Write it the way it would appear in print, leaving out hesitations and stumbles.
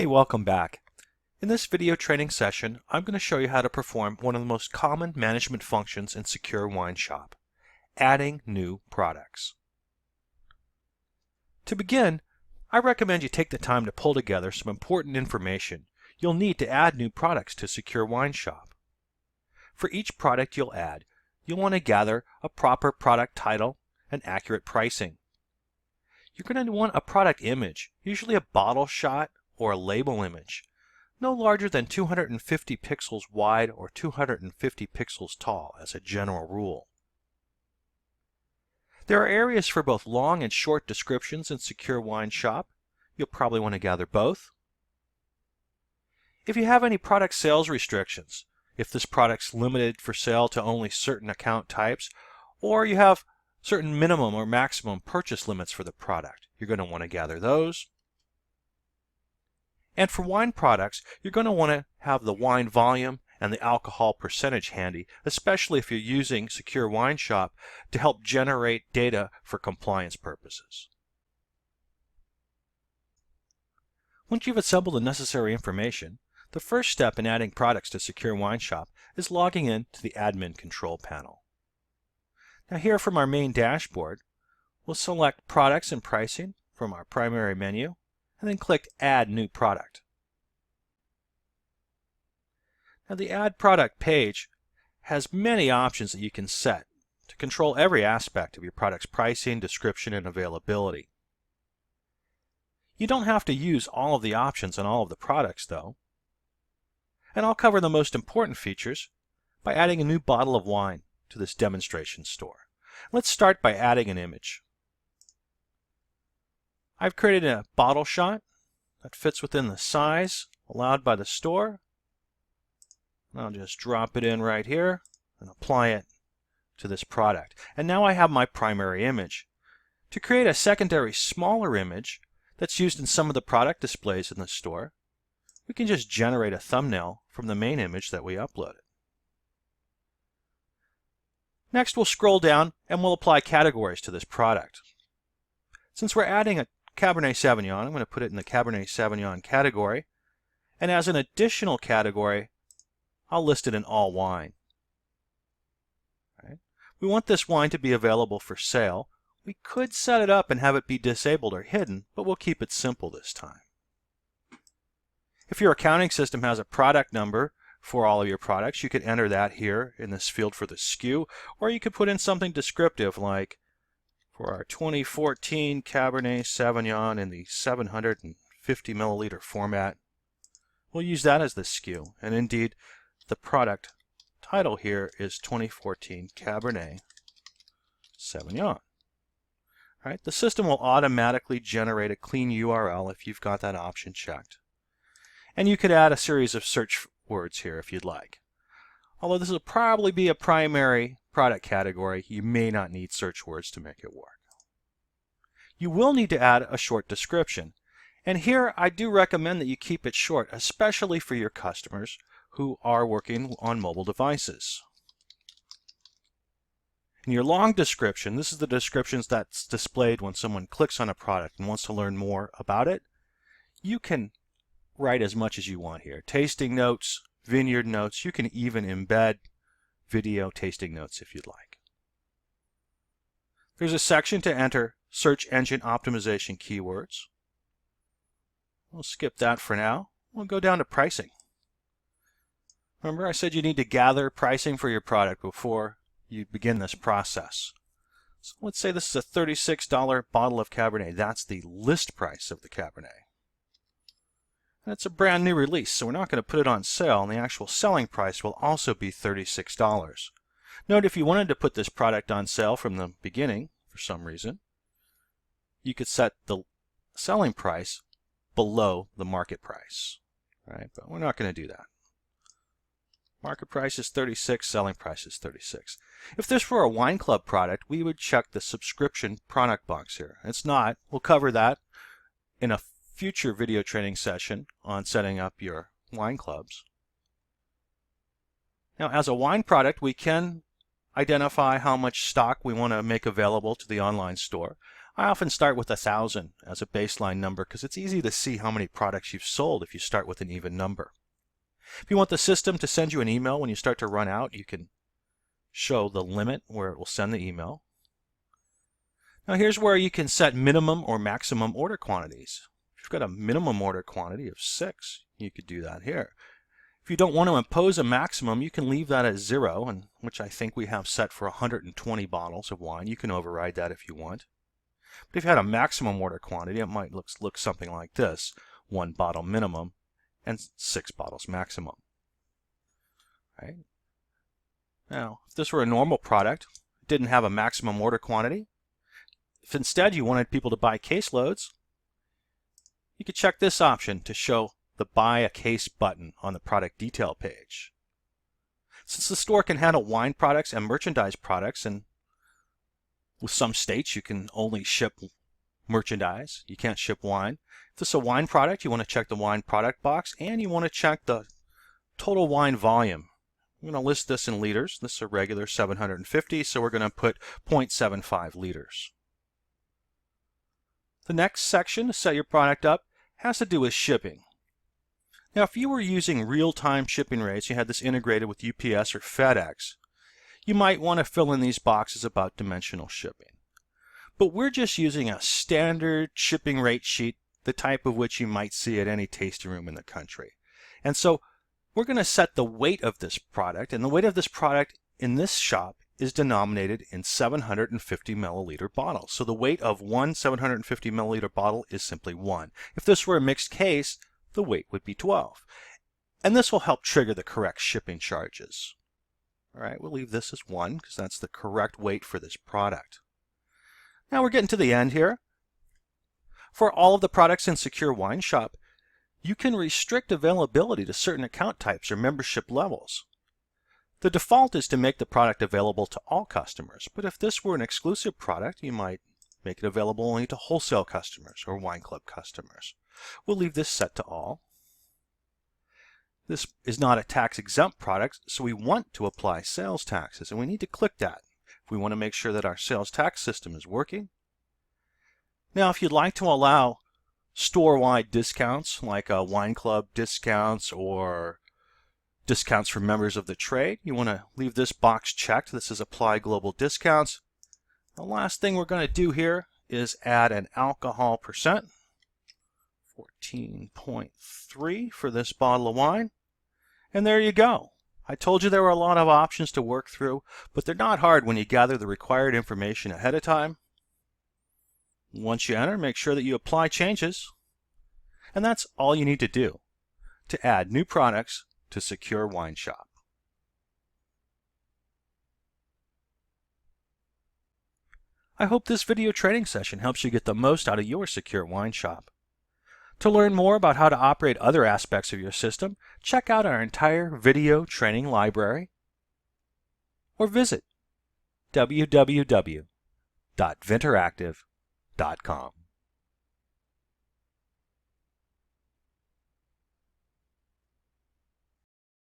Hey, welcome back. In this video training session, I'm going to show you how to perform one of the most common management functions in SecureWineShop, adding new products. To begin, I recommend you take the time to pull together some important information you'll need to add new products to SecureWineShop. For each product you'll add, you'll want to gather a proper product title and accurate pricing. You're going to want a product image, usually a bottle shot or a label image, no larger than 250 pixels wide or 250 pixels tall as a general rule. There are areas for both long and short descriptions in SecureWineShop. You'll probably want to gather both. If you have any product sales restrictions, if this product's limited for sale to only certain account types, or you have certain minimum or maximum purchase limits for the product, you're going to want to gather those. And for wine products, you're going to want to have the wine volume and the alcohol percentage handy, especially if you're using SecureWineShop to help generate data for compliance purposes. Once you've assembled the necessary information, the first step in adding products to SecureWineShop is logging in to the Admin Control Panel. Now here from our main dashboard, we'll select Products and Pricing from our primary menu, and then click Add New Product. Now the Add Product page has many options that you can set to control every aspect of your product's pricing, description, and availability. You don't have to use all of the options on all of the products though. And I'll cover the most important features by adding a new bottle of wine to this demonstration store. Let's start by adding an image. I've created a bottle shot that fits within the size allowed by the store. I'll just drop it in right here and apply it to this product. And now I have my primary image. To create a secondary smaller image that's used in some of the product displays in the store, we can just generate a thumbnail from the main image that we uploaded. Next, we'll scroll down and we'll apply categories to this product. Since we're adding a Cabernet Sauvignon, I'm going to put it in the Cabernet Sauvignon category. And as an additional category, I'll list it in all wine. Right. We want this wine to be available for sale. We could set it up and have it be disabled or hidden, but we'll keep it simple this time. If your accounting system has a product number for all of your products, you could enter that here in this field for the SKU, or you could put in something descriptive like for our 2014 Cabernet Sauvignon in the 750 milliliter format. We'll use that as the SKU, and indeed the product title here is 2014 Cabernet Sauvignon. Right? The system will automatically generate a clean URL if you've got that option checked. And you could add a series of search words here if you'd like. Although this will probably be a primary product category, you may not need search words to make it work. You will need to add a short description. And here I do recommend that you keep it short, especially for your customers who are working on mobile devices. In your long description, this is the descriptions that's displayed when someone clicks on a product and wants to learn more about it. You can write as much as you want here. Tasting notes, vineyard notes, you can even embed video tasting notes if you'd like. There's a section to enter search engine optimization keywords. We'll skip that for now. We'll go down to pricing. Remember I said you need to gather pricing for your product before you begin this process. So let's say this is a $36 bottle of Cabernet. That's the list price of the Cabernet. And it's a brand new release, so we're not going to put it on sale, and the actual selling price will also be $36. Note if you wanted to put this product on sale from the beginning for some reason, you could set the selling price below the market price. Right? But we're not going to do that. Market price is $36, selling price is $36. If this were a wine club product, we would check the subscription product box here. It's not. We'll cover that in a future video training session on setting up your wine clubs. Now, as a wine product, we can identify how much stock we want to make available to the online store. I often start with 1,000 as a baseline number because it's easy to see how many products you've sold if you start with an even number. If you want the system to send you an email when you start to run out, you can show the limit where it will send the email. Now here's where you can set minimum or maximum order quantities. If you've got a minimum order quantity of 6, you could do that here. If you don't want to impose a maximum, you can leave that at 0, and which I think we have set for 120 bottles of wine. You can override that if you want. But if you had a maximum order quantity, it might look something like this: 1 bottle minimum and 6 bottles maximum. Right? Now, if this were a normal product, it didn't have a maximum order quantity, if instead you wanted people to buy caseloads, you could check this option to show the Buy a Case button on the product detail page. Since the store can handle wine products and merchandise products, and with some states you can only ship merchandise, you can't ship wine. If this is a wine product, you want to check the wine product box, and you want to check the total wine volume. I'm going to list this in liters. This is a regular 750, so we're going to put 0.75 liters. The next section to set your product up has to do with shipping. Now, if you were using real-time shipping rates, you had this integrated with UPS or FedEx, you might want to fill in these boxes about dimensional shipping. But we're just using a standard shipping rate sheet, the type of which you might see at any tasting room in the country. And so we're going to set the weight of this product, and the weight of this product in this shop is denominated in 750 milliliter bottles. So the weight of one 750 milliliter bottle is simply 1. If this were a mixed case, the weight would be 12. And this will help trigger the correct shipping charges. All right, we'll leave this as 1 because that's the correct weight for this product. Now we're getting to the end here. For all of the products in SecureWineShop, you can restrict availability to certain account types or membership levels. The default is to make the product available to all customers, but if this were an exclusive product, you might make it available only to wholesale customers or wine club customers. We'll leave this set to all. This is not a tax-exempt product, so we want to apply sales taxes, and we need to click that if we want to make sure that our sales tax system is working. Now, if you'd like to allow store-wide discounts, like wine club discounts or discounts for members of the trade, you want to leave this box checked. This is Apply Global Discounts. The last thing we're going to do here is add an alcohol percent, 14.3 for this bottle of wine. And there you go. I told you there were a lot of options to work through, but they're not hard when you gather the required information ahead of time. Once you enter, make sure that you apply changes. And that's all you need to do to add new products to SecureWineShop. I hope this video training session helps you get the most out of your SecureWineShop. To learn more about how to operate other aspects of your system, check out our entire video training library or visit www.vinteractive.com.